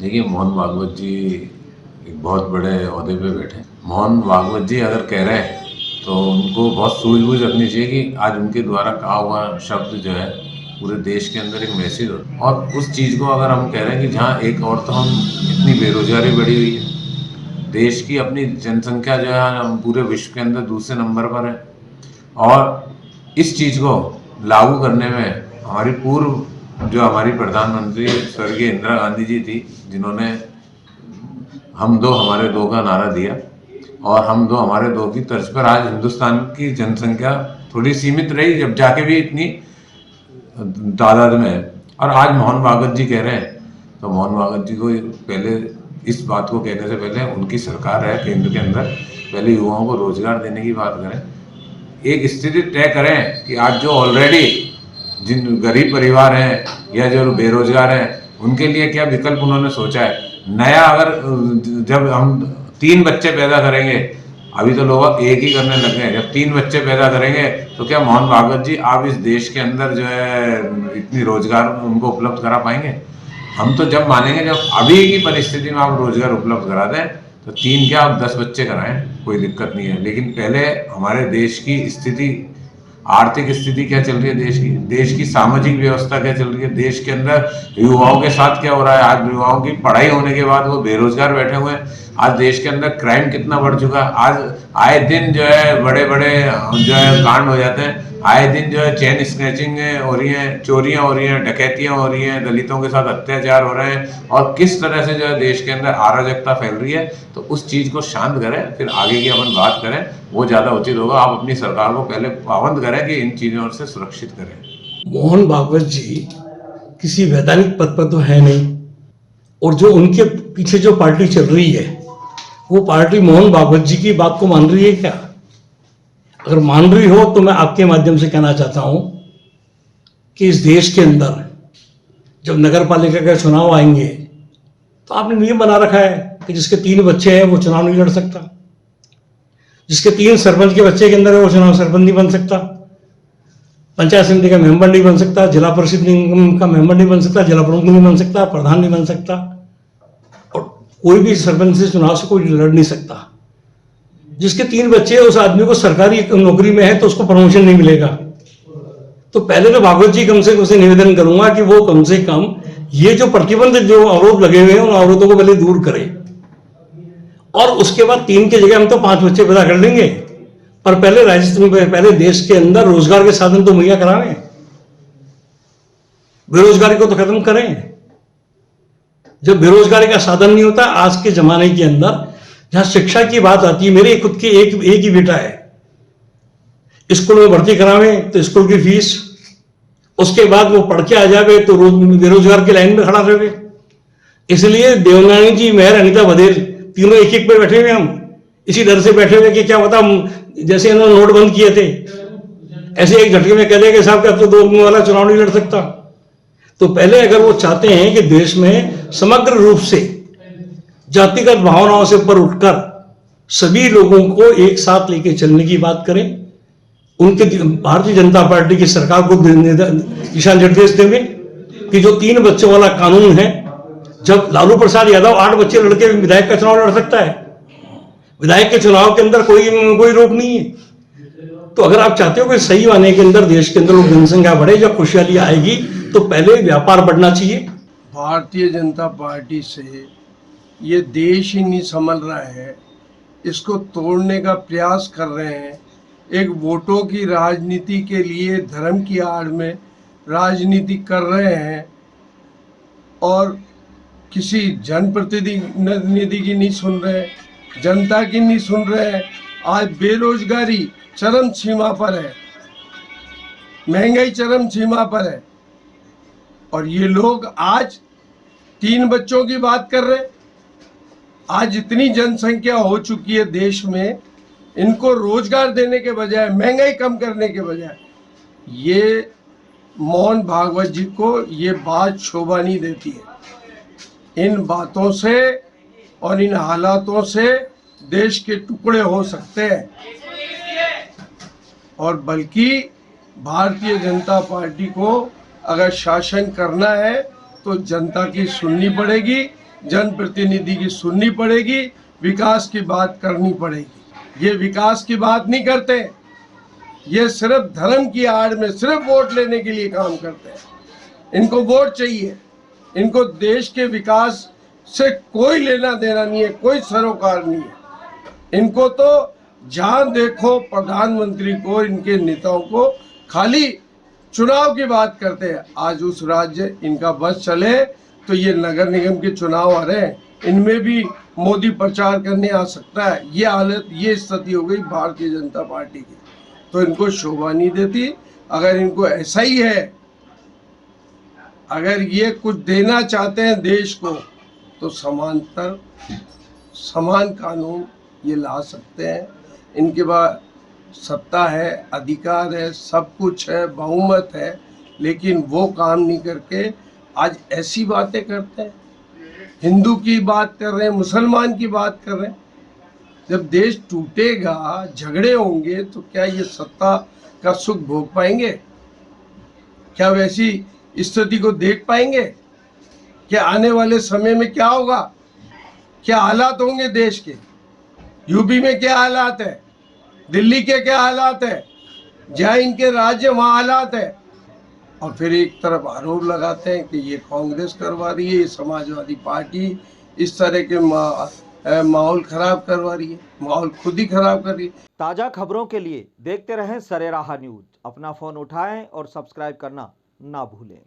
देखिए, मोहन भागवत जी एक बहुत बड़े ओहदे पे बैठे हैं। मोहन भागवत जी अगर कह रहे हैं तो उनको बहुत सूझबूझ रखनी चाहिए कि आज उनके द्वारा कहा हुआ शब्द जो है पूरे देश के अंदर एक मैसेज हो, और उस चीज़ को अगर हम कह रहे हैं कि जहाँ एक और तो हम इतनी बेरोजगारी बढ़ी हुई है, देश की अपनी जनसंख्या जो है हम पूरे विश्व के अंदर दूसरे नंबर पर है, और इस चीज़ को लागू करने में हमारी पूर्व जो हमारी प्रधानमंत्री स्वर्गीय इंदिरा गांधी जी थी, जिन्होंने हम दो हमारे दो का नारा दिया, और हम दो हमारे दो की तर्ज पर आज हिंदुस्तान की जनसंख्या थोड़ी सीमित रही, जब जाके भी इतनी तादाद में है। और आज मोहन भागवत जी कह रहे हैं, तो मोहन भागवत जी को पहले इस बात को कहने से पहले उनकी सरकार है केंद्र के अंदर, पहले युवाओं को रोजगार देने की बात करें, एक स्थिति तय करें कि आज जो ऑलरेडी जिन गरीब परिवार हैं या जो बेरोजगार हैं उनके लिए क्या विकल्प उन्होंने सोचा है। नया अगर जब हम 3 बच्चे पैदा करेंगे, अभी तो लोग एक ही करने लगे हैं, जब 3 बच्चे पैदा करेंगे तो क्या मोहन भागवत जी आप इस देश के अंदर जो है इतनी रोजगार उनको उपलब्ध करा पाएंगे? हम तो जब मानेंगे जब अभी की परिस्थिति में आप रोजगार उपलब्ध करा दें, तो 3 क्या आप 10 बच्चे कराएं, कोई दिक्कत नहीं है। लेकिन पहले हमारे देश की स्थिति, आर्थिक स्थिति क्या चल रही है देश की सामाजिक व्यवस्था क्या चल रही है, देश के अंदर युवाओं के साथ क्या हो रहा है। आज युवाओं की पढ़ाई होने के बाद वो बेरोजगार बैठे हुए हैं। आज देश के अंदर क्राइम कितना बढ़ चुका है। आज आए दिन जो है बड़े बड़े जो है कांड हो जाते हैं, आए दिन जो है चेन स्नैचिंग हो रही हैं, चोरियां हो रही हैं, डकैतियां हो रही हैं, दलितों के साथ अत्याचार हो रहे हैं, और किस तरह से जो है देश के अंदर अराजकता फैल रही है। तो उस चीज को शांत करें, फिर आगे की अपन बात करें, वो ज्यादा उचित होगा। आप अपनी सरकार को पहले पाबंद करें कि इन चीजों से सुरक्षित करें। मोहन भागवत जी किसी वैधानिक पद पर तो है नहीं, और जो उनके पीछे जो पार्टी चल रही है वो पार्टी मोहन भागवत जी की बात को मान रही है क्या? अगर मान रही हो तो मैं आपके माध्यम से कहना चाहता हूं कि इस देश के अंदर जब नगर पालिका के चुनाव आएंगे तो आपने नियम बना रखा है कि जिसके 3 बच्चे हैं वो चुनाव नहीं लड़ सकता, जिसके 3 सरपंच के बच्चे के अंदर है वो चुनाव सरपंच नहीं बन सकता, पंचायत समिति का मेंबर नहीं बन सकता, जिला परिषद का मेंबर नहीं बन सकता, जिला प्रमुख नहीं बन सकता, प्रधान नहीं बन सकता, और कोई भी सरपंच से चुनाव से कोई लड़ नहीं सकता। जिसके 3 बच्चे उस आदमी को सरकारी नौकरी में है तो उसको प्रमोशन नहीं मिलेगा। तो पहले तो भागवत जी कम से कम से निवेदन करूंगा कि वो कम से कम ये जो प्रतिबंध जो आरोप लगे हुए हैं उन आरोपों को पहले दूर करें, और उसके बाद 3 की जगह हम तो 5 बच्चे पैदा कर लेंगे, पर पहले राजस्थान में पहले देश के अंदर रोजगार के साधन तो मुहैया कराएं, बेरोजगारी को तो खत्म करें। जब बेरोजगारी का साधन नहीं होता, आज के जमाने के अंदर जहां शिक्षा की बात आती है, मेरे खुद के एक ही बेटा है, स्कूल में भर्ती करावें तो स्कूल की फीस, उसके बाद वो पढ़ के आ जावे तो बेरोजगार की लाइन में खड़ा रहे। इसलिए देवनानी जी, मेहर, अनिता बधेल तीनों एक पे बैठे हुए, हम इसी डर से बैठे हुए कि क्या पता जैसे इन्होंने नोट बंद किए थे ऐसे एक झटके में कह दें कि साहब अब तो 2 वाला चुनाव नहीं लड़ सकता। तो पहले अगर वो चाहते हैं कि देश में समग्र रूप से जातिगत भावनाओं से ऊपर उठकर सभी लोगों को एक साथ लेके चलने की बात करें, उनके भारतीय जनता पार्टी की सरकार को दिशा निर्देश देंगे कि जो 3 बच्चों वाला कानून है, जब लालू प्रसाद यादव 8 बच्चे लड़के विधायक का चुनाव लड़ सकता है, विधायक के चुनाव के अंदर कोई रोक नहीं है। तो अगर आप चाहते हो कि सही माने के अंदर देश के अंदर जनसंख्या बढ़े, जब खुशहाली आएगी, तो पहले व्यापार बढ़ना चाहिए। भारतीय जनता पार्टी से ये देश ही नहीं संभल रहा है, इसको तोड़ने का प्रयास कर रहे हैं। एक वोटों की राजनीति के लिए धर्म की आड़ में राजनीति कर रहे हैं, और किसी जनप्रतिनिधि की नहीं सुन रहे, जनता की नहीं सुन रहे। आज बेरोजगारी चरम सीमा पर है, महंगाई चरम सीमा पर है, और ये लोग आज 3 बच्चों की बात कर रहे हैं। आज इतनी जनसंख्या हो चुकी है देश में, इनको रोजगार देने के बजाय, महंगाई कम करने के बजाय, ये मोहन भागवत जी को ये बात शोभा नहीं देती है। इन बातों से और इन हालातों से देश के टुकड़े हो सकते हैं, और बल्कि भारतीय जनता पार्टी को अगर शासन करना है तो जनता की सुननी पड़ेगी, जनप्रतिनिधि की सुननी पड़ेगी, विकास की बात करनी पड़ेगी। ये विकास की बात नहीं करते, ये सिर्फ धर्म की आड़ में सिर्फ वोट लेने के लिए काम करते हैं। इनको वोट चाहिए, इनको देश के विकास से कोई लेना देना नहीं है, कोई सरोकार नहीं है। इनको तो जहां देखो प्रधानमंत्री को, इनके नेताओं को खाली चुनाव की बात करते हैं। आज उस राज्य इनका बस चले तो ये नगर निगम के चुनाव आ रहे हैं, इनमें भी मोदी प्रचार करने आ सकता है। ये हालत, ये स्थिति हो गई भारतीय जनता पार्टी की, तो इनको शोभा नहीं देती। अगर इनको ऐसा ही है, अगर ये कुछ देना चाहते हैं देश को, तो समांतर समान कानून ये ला सकते हैं। इनके पास सत्ता है, अधिकार है, सब कुछ है, बहुमत है, लेकिन वो काम नहीं करके आज ऐसी बातें करते हैं। हिंदू की बात कर रहे हैं, मुसलमान की बात कर रहे हैं। जब देश टूटेगा, झगड़े होंगे, तो क्या ये सत्ता का सुख भोग पाएंगे? क्या वैसी स्थिति को देख पाएंगे? क्या आने वाले समय में क्या होगा? क्या हालात होंगे देश के? यूपी में क्या हालात है, दिल्ली के क्या हालात है, जहाँ इनके राज्य वहाँ हालात है। और फिर एक तरफ आरोप लगाते हैं कि ये कांग्रेस करवा रही है, ये समाजवादी पार्टी इस तरह के माहौल खराब करवा रही है, माहौल खुद ही खराब कर रही है। ताज़ा खबरों के लिए देखते रहें सरेराह न्यूज। अपना फ़ोन उठाएं और सब्सक्राइब करना ना भूलें।